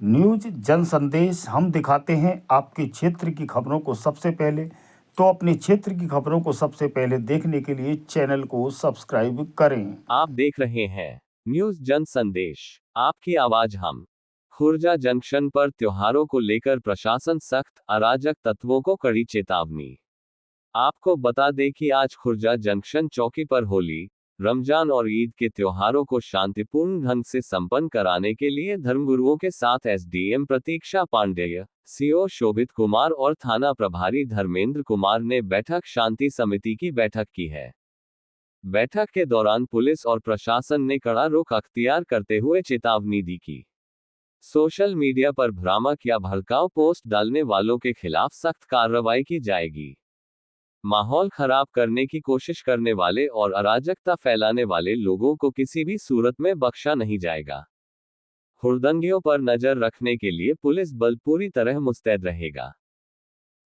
News जन संदेश हम दिखाते हैं आपके क्षेत्र की खबरों को सबसे पहले। तो अपने क्षेत्र की खबरों को सबसे पहले देखने के लिए चैनल को सब्सक्राइब करें। आप देख रहे हैं न्यूज जन संदेश, आपकी आवाज हम। खुर्जा जंक्शन पर त्योहारों को लेकर प्रशासन सख्त, अराजक तत्वों को कड़ी चेतावनी। आपको बता दें कि आज खुर्जा जंक्शन चौकी पर होली, रमजान और ईद के त्योहारों को शांतिपूर्ण ढंग से संपन्न कराने के लिए धर्मगुरुओं के साथ एसडीएम प्रतीक्षा पांडेय, सीओ शोभित कुमार और थाना प्रभारी धर्मेंद्र कुमार ने बैठक शांति समिति की बैठक की है। बैठक के दौरान पुलिस और प्रशासन ने कड़ा रुख अख्तियार करते हुए चेतावनी दी कि सोशल मीडिया पर भ्रामक या भड़काऊ पोस्ट डालने वालों के खिलाफ सख्त कार्रवाई की जाएगी। माहौल खराब करने की कोशिश करने वाले और अराजकता फैलाने वाले लोगों को किसी भी सूरत में बख्शा नहीं जाएगा। हुड़दंगियों पर नजर रखने के लिए पुलिस बल पूरी तरह मुस्तैद रहेगा।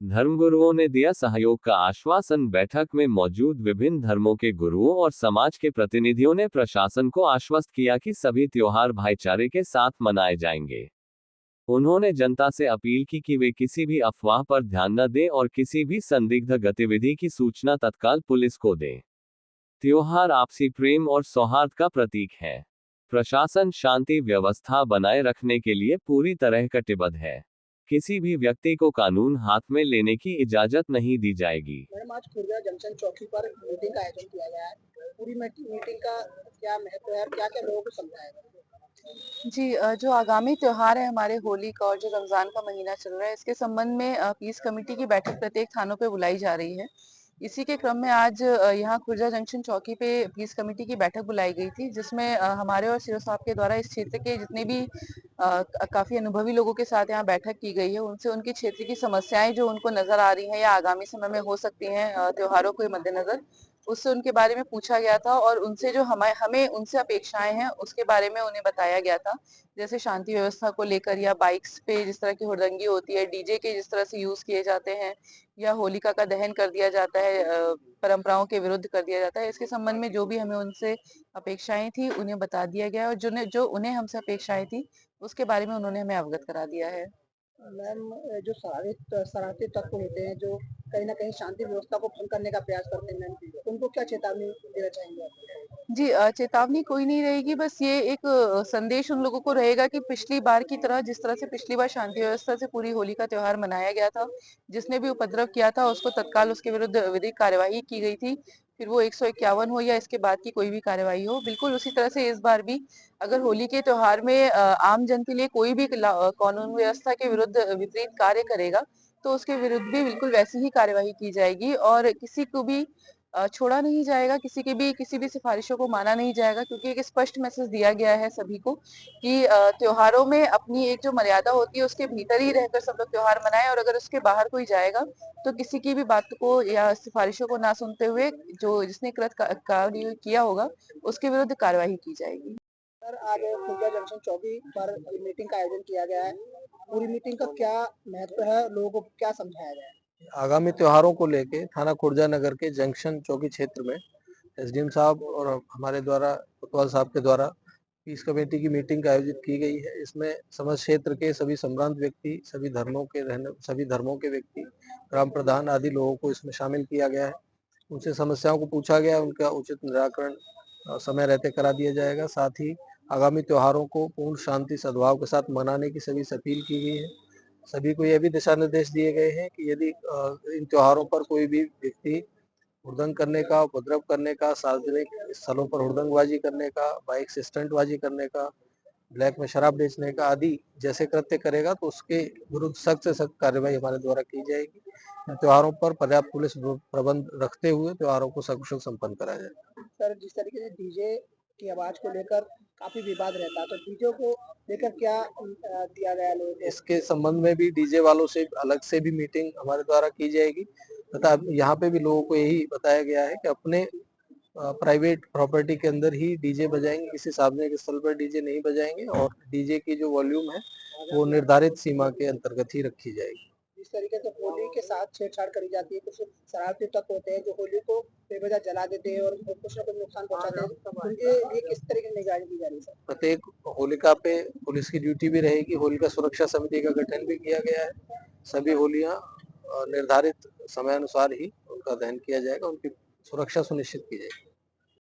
धर्मगुरुओं ने दिया सहयोग का आश्वासन। बैठक में मौजूद विभिन्न धर्मों के गुरुओं और समाज के प्रतिनिधियों ने प्रशासन को आश्वस्त किया कि सभी त्योहार भाईचारे के साथ मनाए जाएंगे। उन्होंने जनता से अपील की कि वे किसी भी अफवाह पर ध्यान न दें और किसी भी संदिग्ध गतिविधि की सूचना तत्काल पुलिस को दें। त्योहार आपसी प्रेम और सौहार्द का प्रतीक है। प्रशासन शांति व्यवस्था बनाए रखने के लिए पूरी तरह कटिबद्ध है। किसी भी व्यक्ति को कानून हाथ में लेने की इजाजत नहीं दी जाएगी। मैडम, आज खुर्जा जंक्शन चौकी पर मीटिंग का आयोजन किया गया है। पूरी मीटिंग का क्या महत्व है और क्या-क्या लोगों को समझाया गया? जी जो आगामी त्योहार है हमारे होली का और जो रमज़ान का महीना चल रहा है, इसके संबंध में पीस कमेटी की बैठक प्रत्येक थानों पे बुलाई जा रही है। इसी के क्रम में आज यहाँ खुर्जा जंक्शन चौकी पे पीस कमेटी की बैठक बुलाई गई थी, जिसमें हमारे और सीओ साहब के द्वारा इस क्षेत्र के जितने भी काफ़ी अनुभवी लोगों के साथ यहाँ बैठक की गई है, उनसे उनके क्षेत्र की समस्याएँ जो उनको नज़र आ रही हैं या आगामी समय में हो सकती हैं त्योहारों के मद्देनज़र, उससे उनके बारे में पूछा गया था और उनसे जो हमें उनसे अपेक्षाएँ हैं, उसके बारे में उन्हें बताया गया था। जैसे शांति व्यवस्था को लेकर या बाइक्स पे जिस तरह की हुड़दंगी होती है, डीजे के जिस तरह से यूज़ किए जाते हैं या होलिका का दहन कर दिया जाता है, परंपराओं के विरुद्ध कर दिया जाता है। इसके संबंध में जो भी हमें उनसे अपेक्षाएँ थी, उन्हें बता दिया गया है और जो उन्हें हमसे अपेक्षाएँ थी, उसके बारे में उन्होंने हमें अवगत करा दिया है। मैम, जो शरारती तत्व होते हैं, जो कहीं न कहीं शांति व्यवस्था को भंग करने का प्रयास करते हैं मैम, उनको क्या चेतावनी देना चाहेंगे आप? जी चेतावनी कोई नहीं रहेगी, बस ये एक संदेश उन लोगों को रहेगा कि पिछली बार की तरह जिस तरह से पिछली बार शांति व्यवस्था से पूरी होली का त्योहार मनाया गया था, जिसने भी उपद्रव किया था उसको तत्काल उसके विरुद्ध विधिक कार्यवाही की गई थी, फिर वो 151 हो या इसके बाद की कोई भी कार्यवाही हो, बिल्कुल उसी तरह से इस बार भी अगर होली के त्योहार में आम जन के लिए कोई भी कानून व्यवस्था के विरुद्ध विपरीत कार्य करेगा, तो उसके विरुद्ध भी बिल्कुल वैसी ही कार्यवाही की जाएगी और किसी को भी छोड़ा नहीं जाएगा, किसी भी सिफारिशों को माना नहीं जाएगा, क्योंकि एक स्पष्ट मैसेज दिया गया है सभी को कि त्योहारों में अपनी एक जो मर्यादा होती है उसके भीतर ही रहकर सब लोग त्योहार मनाएं और अगर उसके बाहर कोई जाएगा तो किसी की भी बात को या सिफारिशों को ना सुनते हुए जो जिसने कार्य किया होगा उसके विरुद्ध कार्यवाही की जाएगी। सर, आज खुर्जा जंक्शन चौकी पर मीटिंग का आयोजन किया गया है। पूरी मीटिंग का क्या महत्व है, लोगों को क्या समझाया गया है? आगामी त्योहारों को लेके थाना खुर्जा नगर के जंक्शन चौकी क्षेत्र में एसडीएम साहब और हमारे द्वारा कोतवाल साहब के द्वारा पीस कमेटी की मीटिंग का आयोजित की गई है। इसमें समस्त क्षेत्र के सभी संभ्रांत व्यक्ति, सभी धर्मों के व्यक्ति, ग्राम प्रधान आदि लोगों को इसमें शामिल किया गया है। उनसे समस्याओं को पूछा गया, उनका उचित निराकरण समय रहते करा दिया जाएगा। साथ ही आगामी त्योहारों को पूर्ण शांति सद्भाव के साथ मनाने की सभी से अपील की गई है। सभी को यह भी दिशा निर्देश दिए गए हैं कि यदि इन त्योहारों पर कोई भी व्यक्ति हुड़दंग करने का, उपद्रव करने का, सार्वजनिक स्थलों पर हुड़दंगबाजी करने का, बाइक से स्टंटबाजी करने का, ब्लैक में शराब बेचने का आदि जैसे कृत्य करेगा तो उसके विरुद्ध सख्त से सख्त कार्रवाई हमारे द्वारा की जाएगी। इन त्योहारों पर पर्याप्त पुलिस प्रबंध रखते हुए त्योहारों को सकुशल संपन्न कराया जाए। सर, जिस तरीके से डीजे की आवाज को लेकर काफी विवाद रहता है, तो डीजे को लेकर क्या दिया गया लोगों को? इसके संबंध में भी डीजे वालों से अलग से भी मीटिंग हमारे द्वारा की जाएगी तथा यहाँ पे भी लोगों को यही बताया गया है कि अपने प्राइवेट प्रॉपर्टी के अंदर ही डीजे बजाएंगे, किसी सार्वजनिक स्थल पर डीजे नहीं बजाएंगे और डीजे की जो वॉल्यूम है वो निर्धारित सीमा के अंतर्गत ही रखी जाएगी। जिस तरीके से होली के साथ छेड़छाड़ करी जाती है, कुछ शरारती तत्व होते हैं जो होली को बेवजह जला देते हैं और कुछ न कुछ नुकसान पहुंचाते हैं, उनके लिए किस तरीके की निगरानी की जा रही है सर? प्रत्येक होलिका पे पुलिस की ड्यूटी भी रहेगी, होलिका सुरक्षा समिति का गठन भी किया गया है। सभी होलियां निर्धारित समयानुसार ही उनका दहन किया जाएगा, उनकी सुरक्षा सुनिश्चित की जाएगी।